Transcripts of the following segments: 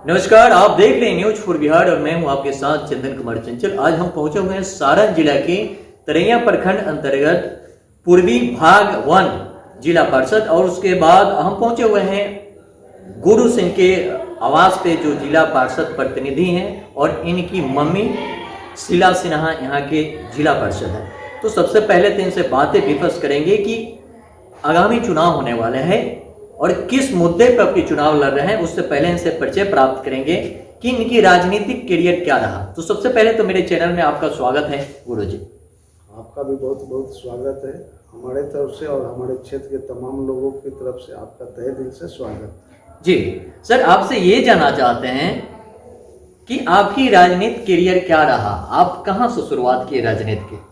नमस्कार, आप देख रहे हैं न्यूज फॉर बिहार और मैं हूं आपके साथ चंदन कुमार चंचल। आज हम पहुंचे हुए हैं सारण जिला के तरैया प्रखंड अंतर्गत पूर्वी भाग 1 जिला परिषद और उसके बाद हम पहुंचे हुए हैं गुरु सिंह के आवास पे जो जिला पार्षद प्रतिनिधि हैं और इनकी मम्मी शीला सिन्हा यहाँ के जिला परिषद है। तो सबसे पहले तो इनसे बातें विफस करेंगे कि आगामी चुनाव होने वाले हैं और किस मुद्दे पर आपके चुनाव लड़ रहे हैं। उससे पहले इनसे परिचय प्राप्त करेंगे कि इनकी राजनीतिक करियर क्या रहा। तो सबसे पहले तो मेरे चैनल में आपका स्वागत है गुरुजी। आपका भी बहुत बहुत स्वागत है हमारे तरफ से और हमारे क्षेत्र के तमाम लोगों की तरफ से आपका तहे दिल से स्वागत। जी सर, आपसे ये जानना चाहते हैं कि आपकी राजनीतिक करियर क्या रहा, आप कहाँ से शुरुआत किए राजनीति की?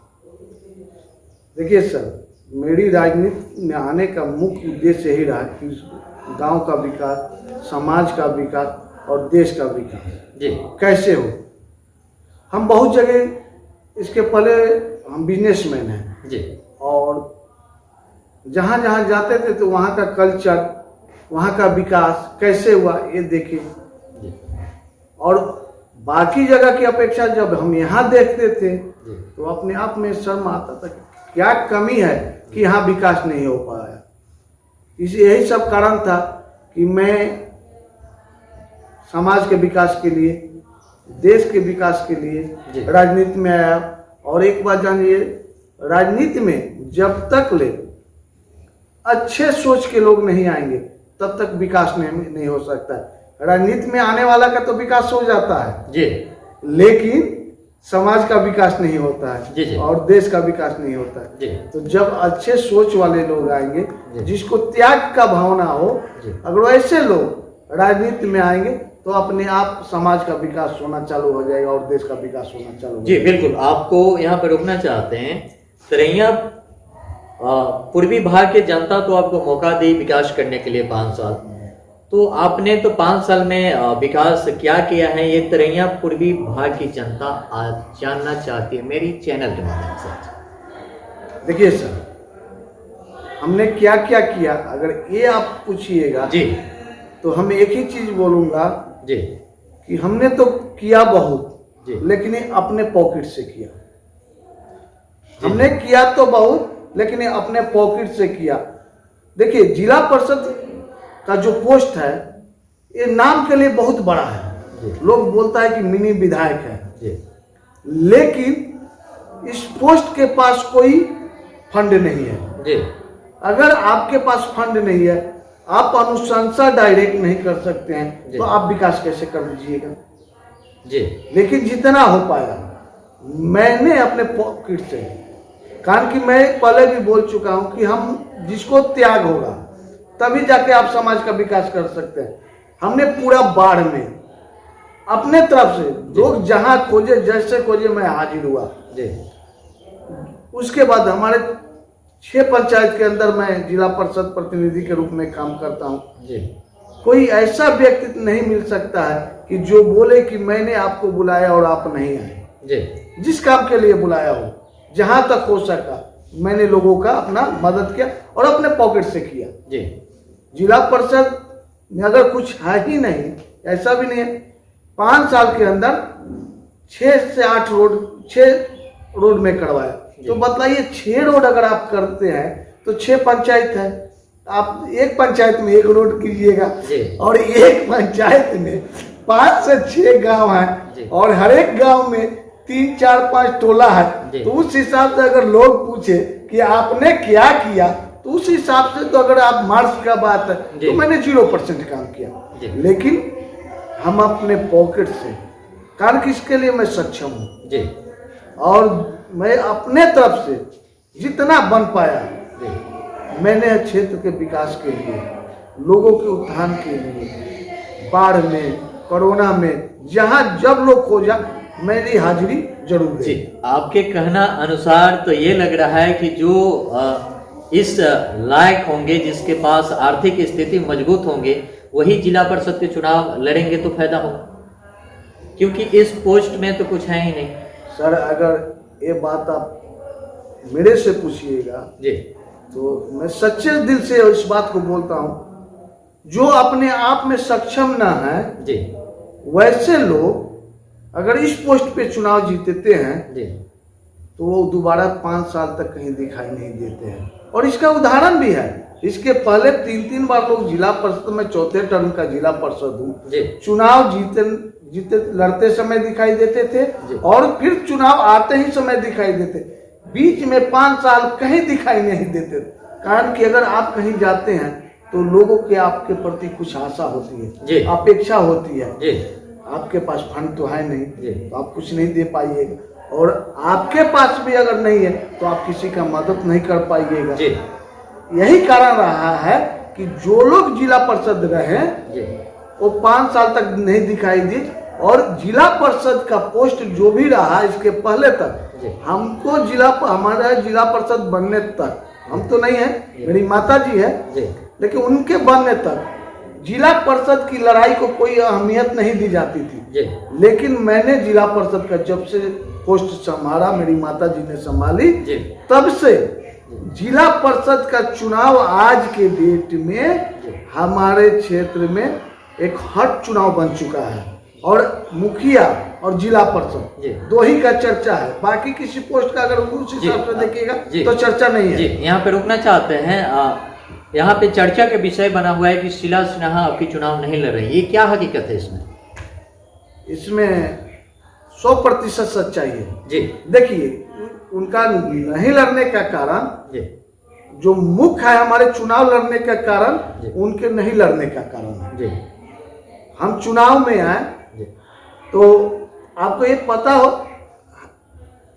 देखिए सर, मेरी राजनीति में आने का मुख्य उद्देश्य यही रहा कि गांव का विकास, समाज का विकास और देश का विकास जी कैसे हो। हम बहुत जगह इसके पहले हम बिजनेसमैन हैं जी, और जहाँ जहाँ जाते थे तो वहाँ का कल्चर, वहाँ का विकास कैसे हुआ ये देखे। जी और बाकी जगह की अपेक्षा जब हम यहाँ देखते थे जी, तो अपने आप में शर्म आता था कि क्या कमी है कि यहाँ विकास नहीं हो पाया। यही सब कारण था कि मैं समाज के विकास के लिए, देश के विकास के लिए राजनीति में आया। और एक बात जानिए, राजनीति में जब तक ले अच्छे सोच के लोग नहीं आएंगे तब तक विकास नहीं हो सकता है। राजनीति में आने वाला का तो विकास हो जाता है जी, लेकिन समाज का विकास नहीं होता है जी, जी। और देश का विकास नहीं होता है जी। तो जब अच्छे सोच वाले लोग आएंगे, जी। जिसको त्याग का भावना हो, जी। अगर ऐसे लोग राजनीति में आएंगे तो अपने आप समाज का विकास होना चालू हो जाएगा और देश का विकास होना चालू हो जी जाएगा। बिल्कुल। आपको यहाँ पर रुकना चाहते हैं। तरैया पूर्वी भाग के जनता तो आपको मौका दी विकास करने के लिए 5 साल, तो आपने तो 5 साल में विकास क्या किया है ये तरैया पूर्वी भाग की जनता आज जानना चाहती है मेरी चैनल के माध्यम से। देखिए सर, हमने क्या क्या किया अगर ये आप पूछिएगा जी तो हम एक ही चीज बोलूंगा जी कि हमने तो किया बहुत जी, लेकिन ये अपने पॉकेट से किया। जी। हमने किया तो बहुत लेकिन ये अपने पॉकेट से किया। देखिए, जिला परिषद का जो पोस्ट है ये नाम के लिए बहुत बड़ा है। लोग बोलता है कि मिनी विधायक है जी, लेकिन इस पोस्ट के पास कोई फंड नहीं है। जी अगर आपके पास फंड नहीं है, आप अनुशंसा डायरेक्ट नहीं कर सकते हैं तो आप विकास कैसे कर दीजिएगा। जी, लेकिन जितना हो पाया मैंने अपने पॉकेट से, कारण कि मैं पहले भी बोल चुका हूं कि हम जिसको त्याग होगा तभी जाके आप समाज का विकास कर सकते हैं। हमने पूरा बाढ़ में अपने तरफ से लोग जहां खोजे, जैसे खोजे, मैं हाजिर हुआ। जी उसके बाद हमारे 6 पंचायत के अंदर मैं जिला परिषद प्रतिनिधि के रूप में काम करता हूं। जी, कोई ऐसा व्यक्ति नहीं मिल सकता है कि जो बोले कि मैंने आपको बुलाया और आप नहीं आए। जी, जिस काम के लिए बुलाया हो, जहां तक हो सका मैंने लोगों का अपना मदद किया और अपने पॉकेट से किया। जी, जिला परिषद में अगर कुछ है ही नहीं, ऐसा भी नहीं है। 5 साल के अंदर 6 से 8 रोड, 6 रोड में करवाया। तो बताइए, 6 रोड अगर आप करते हैं तो 6 पंचायत है, आप एक पंचायत में 1 रोड कीजिएगा और एक पंचायत में 5 से 6 गांव है और हर एक गांव में 3, 4, 5 टोला है। तो उस हिसाब से अगर लोग पूछे कि आपने क्या किया तो उस हिसाब से तो अगर आप मार्क्स का बात है तो मैंने 0% काम किया। लेकिन हम अपने पॉकेट से, कारण कि इसके लिए मैं सक्षम हूँ जी, और मैं अपने तरफ से जितना बन पाया मैंने क्षेत्र के विकास के लिए, लोगों के उत्थान के लिए, बाढ़ में, कोरोना में, जहां जब लोग खोजा मेरी हाजिरी जरूर जी। दे। आपके कहना अनुसार तो ये लग रहा है कि जो इस लायक होंगे, जिसके पास आर्थिक स्थिति मजबूत होंगे, वही जिला परिषद के चुनाव लड़ेंगे तो फायदा होगा, क्योंकि इस पोस्ट में तो कुछ है ही नहीं। सर, अगर ये बात आप मेरे से पूछिएगा जी तो मैं सच्चे दिल से इस बात को बोलता हूँ, जो अपने आप में सक्षम ना है जी, वैसे लोग अगर इस पोस्ट पे चुनाव जीतते हैं जी तो वो दोबारा 5 साल तक कहीं दिखाई नहीं देते हैं। और इसका उदाहरण भी है, इसके पहले 3 बार लोग जिला परिषद में, चौथे टर्म का जिला परिषद हूँ, चुनाव जीते लड़ते समय दिखाई देते थे और फिर चुनाव आते ही समय दिखाई देते, बीच में 5 साल कहीं दिखाई नहीं देते। कारण कि अगर आप कहीं जाते हैं तो लोगों के आपके प्रति कुछ आशा होती है, अपेक्षा होती है। आपके पास फंड तो है नहीं तो आप कुछ नहीं दे पाइएगा, और आपके पास भी अगर नहीं है तो आप किसी का मदद नहीं कर पाइएगा। यही कारण रहा है कि जो लोग जिला परिषद रहे वो 5 साल तक नहीं दिखाई दी, और जिला परिषद का पोस्ट जो भी रहा इसके पहले तक, हमको हमारा जिला परिषद बनने तक, हम तो नहीं है, मेरी माता जी है, लेकिन उनके बनने तक जिला परिषद की लड़ाई को कोई अहमियत नहीं दी जाती थी। लेकिन मैंने जिला परिषद का जब से पोस्ट संभाला, मेरी माता जी ने संभाली, तब से जिला परिषद का चुनाव आज के डेट में हमारे क्षेत्र में एक हट चुनाव बन चुका है, और मुखिया और जिला परिषद 2 ही का चर्चा है। बाकी किसी पोस्ट का अगर उस हिसाब से देखिएगा तो चर्चा नहीं है। यहाँ पे रुकना चाहते हैं, यहाँ पे चर्चा का विषय बना हुआ है कि शीला सिन्हा आपकी चुनाव नहीं लड़ रही, ये क्या हकीकत है इसमें? इसमें 100% सच्चाई है जी। देखिए, उनका नहीं लड़ने का कारण, जो मुख्य है हमारे चुनाव लड़ने का कारण, उनके नहीं लड़ने का कारण है। हम चुनाव में आए तो आपको ये पता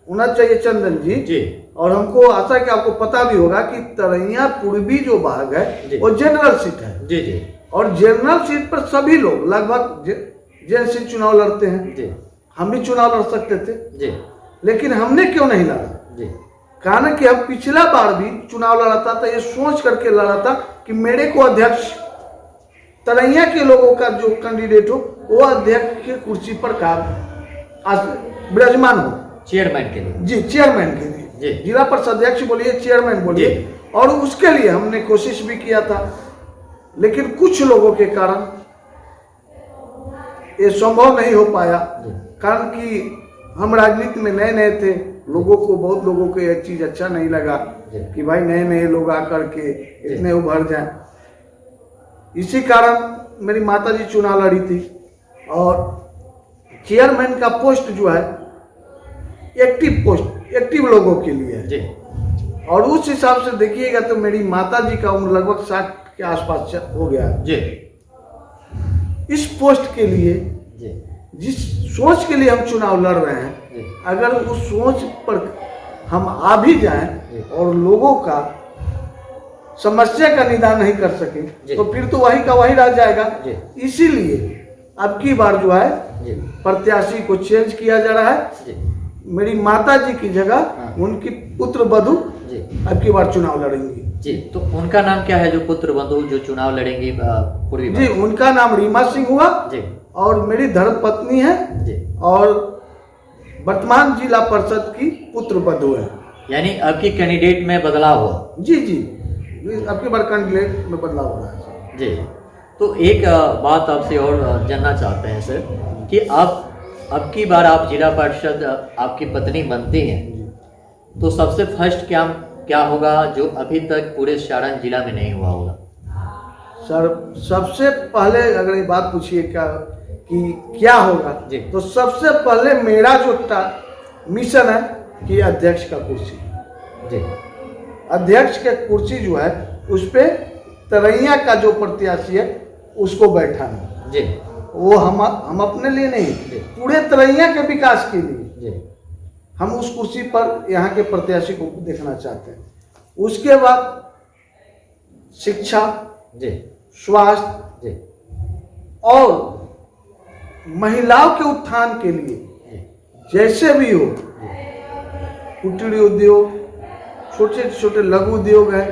होना चाहिए चंदन जी, और हमको आशा है कि आपको पता भी होगा कि तरैया पूर्वी जो भाग है वो जनरल सीट है। और जनरल सीट पर सभी लोग लगभग जैसे चुनाव लड़ते हैं, हम भी चुनाव लड़ सकते थे, लेकिन हमने क्यों नहीं लड़ा? कारण कि हम पिछला बार भी चुनाव लड़ा था तो ये सोच करके लड़ा था कि मेरे को अध्यक्ष, तरैया के लोगों का जो कैंडिडेट हो वो अध्यक्ष के कुर्सी पर विराजमान हो, चेयरमैन के लिए। जी, चेयरमैन के लिए, जिला परिषद अध्यक्ष बोलिए, चेयरमैन बोलिए, और उसके लिए हमने कोशिश भी किया था। लेकिन कुछ लोगों के कारण ये संभव नहीं हो पाया, कारण कि हम राजनीति में नए नए थे, बहुत लोगों को यह चीज अच्छा नहीं लगा कि भाई नए लोग आकर के इतने उभर जाएं। इसी कारण मेरी माताजी चुनाव लड़ी थी, और चेयरमैन का पोस्ट जो है एक्टिव पोस्ट, एक्टिव लोगों के लिए है। और उस हिसाब से देखिएगा तो मेरी माताजी का उम्र लगभग 60 के आसपास हो गया है। इस पोस्ट के लिए, जिस सोच के लिए हम चुनाव लड़ रहे हैं, अगर उस सोच पर हम आ भी जाएं और लोगों का समस्या का निदान नहीं कर सके तो फिर तो वही का वही रह जाएगा। इसीलिए अब की बार जो है प्रत्याशी को चेंज किया जा रहा है। मेरी माता जी की जगह उनकी पुत्र वधू अब की बार चुनाव लड़ेंगी। जी, तो उनका नाम क्या है जो पुत्र वधू जो चुनाव लड़ेंगी पूर्वी? जी, उनका नाम रीमा सिंह हुआ जी, और मेरी धर्म पत्नी है जी, और वर्तमान जिला परिषद की पुत्र वधू है। यानी आपकी कैंडिडेट में बदलाव हुआ? जी जी, आपकी बार कैंडिडेट में बदलाव हो रहा है जी। तो एक बात आपसे और जानना चाहते हैं सर कि अब की बार आप जिला परिषद आपकी पत्नी बनती हैं, तो सबसे फर्स्ट क्या होगा जो अभी तक पूरे सारण जिला में नहीं हुआ होगा? सर, सबसे पहले अगर ये बात पूछिए कि क्या होगा, तो सबसे पहले मेरा जो मिशन है कि अध्यक्ष का कुर्सी जी, अध्यक्ष के कुर्सी जो है उस पे तरैया का जो प्रत्याशी है उसको बैठाना जी। वो हम अपने लिए नहीं, पूरे तरैया के विकास के लिए जी, हम उस कुर्सी पर यहाँ के प्रत्याशी को देखना चाहते हैं। उसके बाद शिक्षा जी, स्वास्थ्य जी, और महिलाओं के उत्थान के लिए जैसे भी हो, कुटीर उद्योग, छोटे छोटे लघु उद्योग है,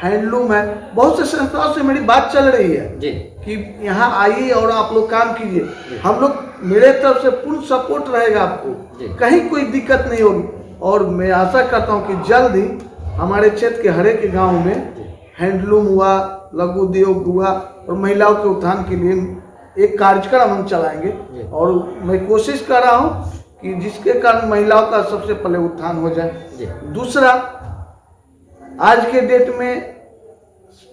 हैंडलूम है, बहुत से संस्थाओं से मेरी बात चल रही है जी कि यहाँ आइए और आप लोग काम कीजिए। हम लोग, मेरे तरफ से पूर्ण सपोर्ट रहेगा आपको, कहीं कोई दिक्कत नहीं होगी। और मैं आशा करता हूँ कि जल्द ही हमारे क्षेत्र के हर एक गाँव में हैंडलूम हुआ, लघु उद्योग हुआ और महिलाओं के उत्थान के लिए एक कार्यक्रम हम चलाएंगे जी। और मैं कोशिश कर रहा हूँ कि जिसके कारण महिलाओं का सबसे पहले उत्थान हो जाए। जी। दूसरा, आज के डेट में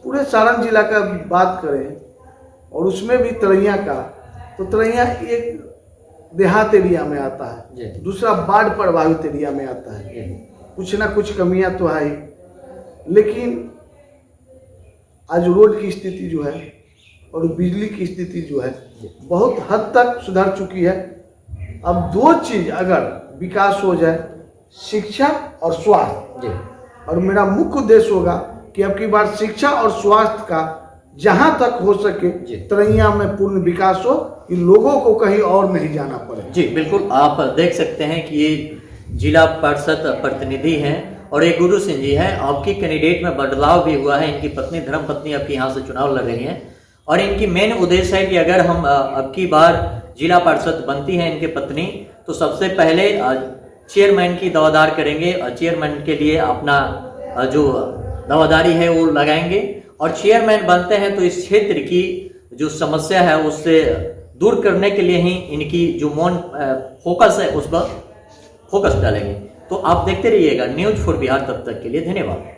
पूरे सारण जिला का बात करें और उसमें भी तरैया का, तो तरैया एक देहात एरिया में आता जी। है, दूसरा बाढ़ प्रभावित एरिया में आता है। कुछ ना कुछ कमियां तो है ही, लेकिन आज रोड की स्थिति जो है और बिजली की स्थिति जो है बहुत हद तक सुधर चुकी है। अब दो चीज अगर विकास हो जाए, शिक्षा और स्वास्थ्य, और मेरा मुख्य उद्देश्य होगा कि अब की बार शिक्षा और स्वास्थ्य का जहां तक हो सके तरैया में पूर्ण विकास हो, कि लोगों को कहीं और नहीं जाना पड़े। जी बिल्कुल, आप देख सकते हैं कि ये जिला परिषद प्रतिनिधि हैं और ये गुरु सिंह जी हैं। आपकी कैंडिडेट में बदलाव भी हुआ है, इनकी पत्नी धर्म पत्नी आपकी यहाँ से चुनाव लड़ रही हैं और इनकी मेन उद्देश्य है कि अगर हम अब की बार जिला पार्षद बनती है इनके पत्नी, तो सबसे पहले चेयरमैन की दावेदार करेंगे और चेयरमैन के लिए अपना जो दावेदारी है वो लगाएंगे और चेयरमैन बनते हैं तो इस क्षेत्र की जो समस्या है उससे दूर करने के लिए ही इनकी जो फोकस है उस पर फोकस डालेंगे। तो आप देखते रहिएगा न्यूज़ फॉर बिहार, तब तक के लिए धन्यवाद।